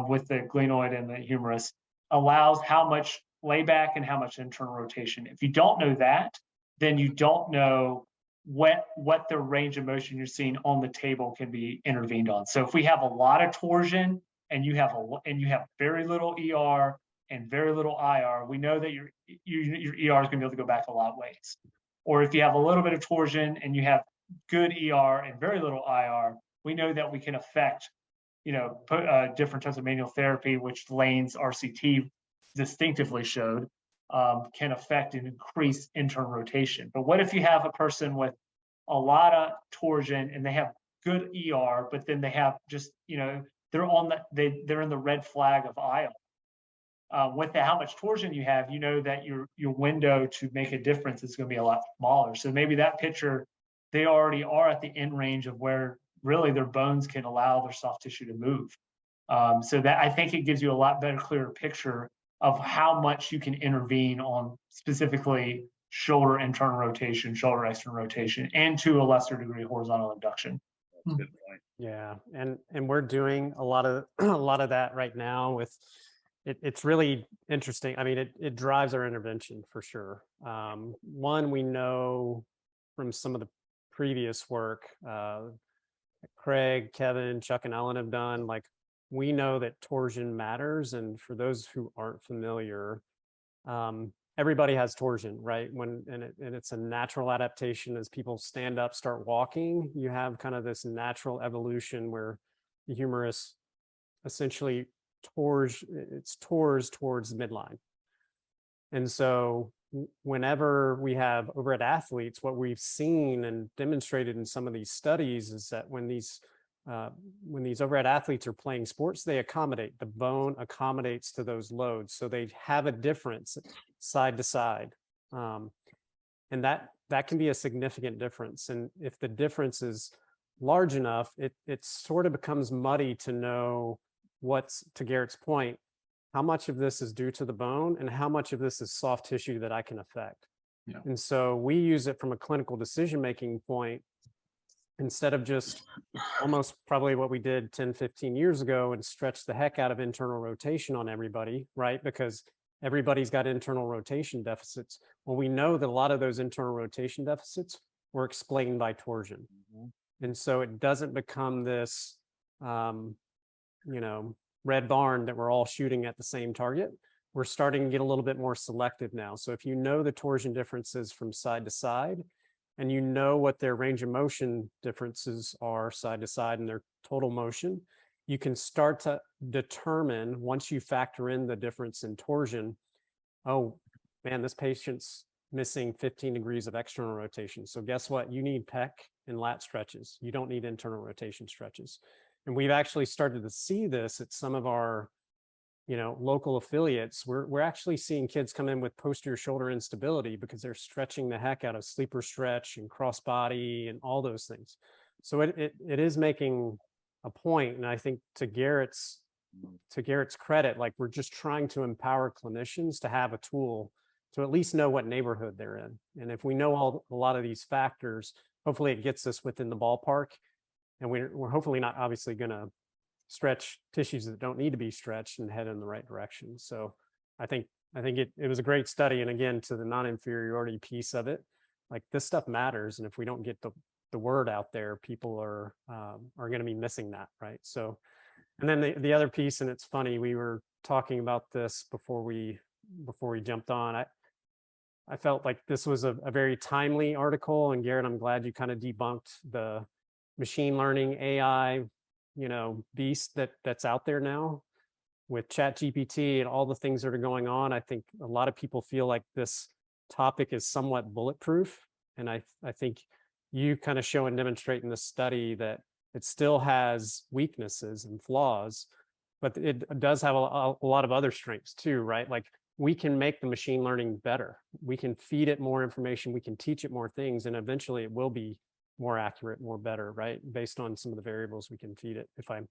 with the glenoid and the humerus, allows how much layback and how much internal rotation. If you don't know that, then you don't know what the range of motion you're seeing on the table can be intervened on. So if we have a lot of torsion and you have very little ER and very little IR, we know that your ER is going to be able to go back a lot of ways. Or if you have a little bit of torsion and you have good ER and very little IR, we know that we can affect, different types of manual therapy, which Lane's RCT distinctively showed, can affect and increase internal rotation. But what if you have a person with a lot of torsion and they have good ER, but then they have just, they're in the red flag of IR. With how much torsion you have, that your window to make a difference is going to be a lot smaller. So maybe that pitcher, they already are at the end range of where really their bones can allow their soft tissue to move. So that, I think it gives you a lot better, clearer picture of how much you can intervene on specifically shoulder internal rotation, shoulder external rotation, and to a lesser degree horizontal abduction. That's a good point. Yeah, and we're doing a lot of that right now with it. It's really interesting. I mean, it drives our intervention for sure. One, we know from some of the previous work Craig, Kevin, Chuck, and Ellen have done, like, we know that torsion matters. And for those who aren't familiar, everybody has torsion, right? And it's a natural adaptation. As people stand up, start walking, you have kind of this natural evolution where the humerus essentially tours towards the midline. And so whenever we have overhead athletes, what we've seen and demonstrated in some of these studies is that when these overhead athletes are playing sports, the bone accommodates to those loads. So they have a difference side to side. And that can be a significant difference. And if the difference is large enough, it sort of becomes muddy to know what's, to Garrett's point, how much of this is due to the bone and how much of this is soft tissue that I can affect. Yeah. And so we use it from a clinical decision-making point instead of just almost probably what we did 10, 15 years ago and stretch the heck out of internal rotation on everybody, right? Because everybody's got internal rotation deficits. Well, we know that a lot of those internal rotation deficits were explained by torsion. And so it doesn't become this, red barn that we're all shooting at the same target. We're starting to get a little bit more selective now. So if you know the torsion differences from side to side, and you know what their range of motion differences are side to side and their total motion, you can start to determine, once you factor in the difference in torsion, oh man, this patient's missing 15 degrees of external rotation. So guess what? You need pec and lat stretches. You don't need internal rotation stretches. And we've actually started to see this at some of our local affiliates. We're actually seeing kids come in with posterior shoulder instability because they're stretching the heck out of sleeper stretch and cross body and all those things. So it is making a point. And I think to Garrett's credit, like, we're just trying to empower clinicians to have a tool to at least know what neighborhood they're in. And if we know a lot of these factors, hopefully it gets us within the ballpark. And we're hopefully not obviously going to stretch tissues that don't need to be stretched and head in the right direction. So I think it was a great study. And again, to the non-inferiority piece of it, like, this stuff matters. And if we don't get the word out there, people are going to be missing that, right? So, and then the other piece, and it's funny, we were talking about this before we jumped on. I felt like this was a very timely article, and Garrett, I'm glad you kind of debunked the machine learning AI beast that's out there now with ChatGPT and all the things that are going on. I think a lot of people feel like this topic is somewhat bulletproof. And I think you kind of show and demonstrate in this study that it still has weaknesses and flaws, but it does have a lot of other strengths too, right? Like, we can make the machine learning better. We can feed it more information. We can teach it more things, and eventually it will be more accurate, more better, right? Based on some of the variables we can feed it, if I'm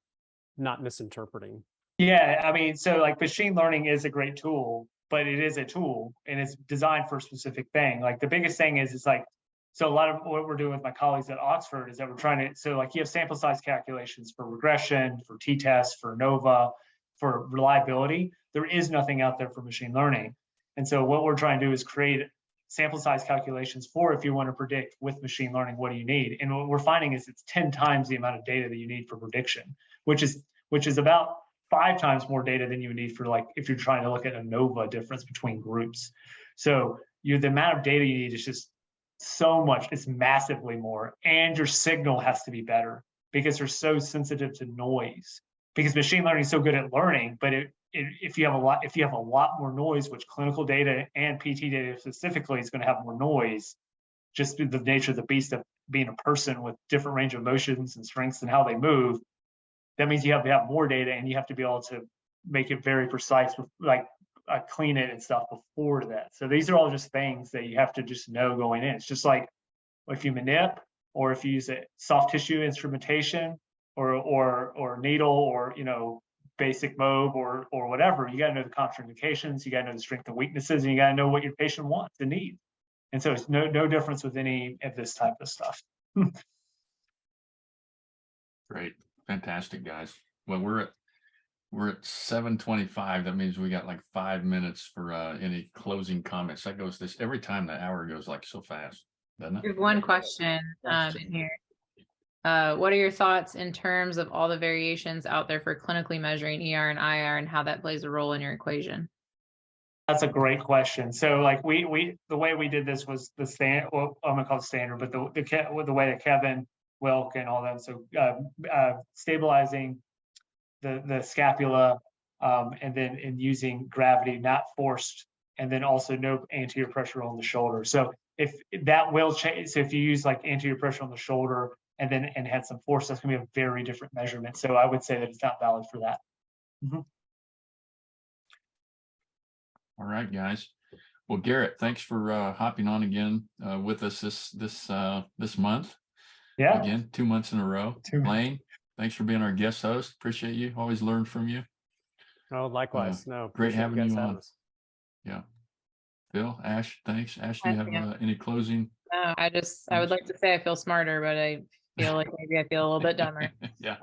not misinterpreting. Yeah, I mean, so like, machine learning is a great tool, but it is a tool and it's designed for a specific thing. Like, the biggest thing is, it's like, so a lot of what we're doing with my colleagues at Oxford is that we're trying to, so like, you have sample size calculations for regression, for t-test, for ANOVA, for reliability. There is nothing out there for machine learning. And so what we're trying to do is create sample size calculations for, if you want to predict with machine learning, what do you need? And what we're finding is it's 10 times the amount of data that you need for prediction, which is about 5 times more data than you need for, like, if you're trying to look at ANOVA difference between groups. So the amount of data you need is just so much, it's massively more. And your signal has to be better because they're so sensitive to noise, because machine learning is so good at learning, but if you have a lot more noise, which clinical data and PT data specifically is going to have more noise, just through the nature of the beast of being a person with different range of motions and strengths and how they move. That means you have to have more data, and you have to be able to make it very precise, with clean it and stuff before that. So these are all just things that you have to just know going in. It's just like if you manip, or if you use a soft tissue instrumentation, or needle, or basic MOB, or whatever, you got to know the contraindications, you got to know the strengths and weaknesses, and you got to know what your patient wants and needs. And so it's no difference with any of this type of stuff. Great. Fantastic, guys. Well, we're at 7:25. That means we got like 5 minutes for any closing comments. That goes this every time. The hour goes like so fast, doesn't it? We have one question in here. What are your thoughts in terms of all the variations out there for clinically measuring ER and IR, and how that plays a role in your equation? That's a great question. So, like, we the way we did this was the standard. Well, I'm gonna call it standard, but the way that Kevin Wilk and all that. So stabilizing the scapula, and then using gravity, not forced, and then also no anterior pressure on the shoulder. So if that will change, so if you use like anterior pressure on the shoulder and had some force, that's gonna be a very different measurement. So I would say that it's not valid for that. Mm-hmm. All right, guys. Well, Garrett, thanks for hopping on again with us this month. Yeah. Again, 2 months in a row. Lane, thanks for being our guest host. Appreciate you. Always learn from you. Oh, likewise. Great having you on. Us. Yeah. Phil, Ash, thanks. Ash, do you have any closing? No, I would like to say I feel smarter, but I feel like maybe I feel a little bit dumber. Yeah.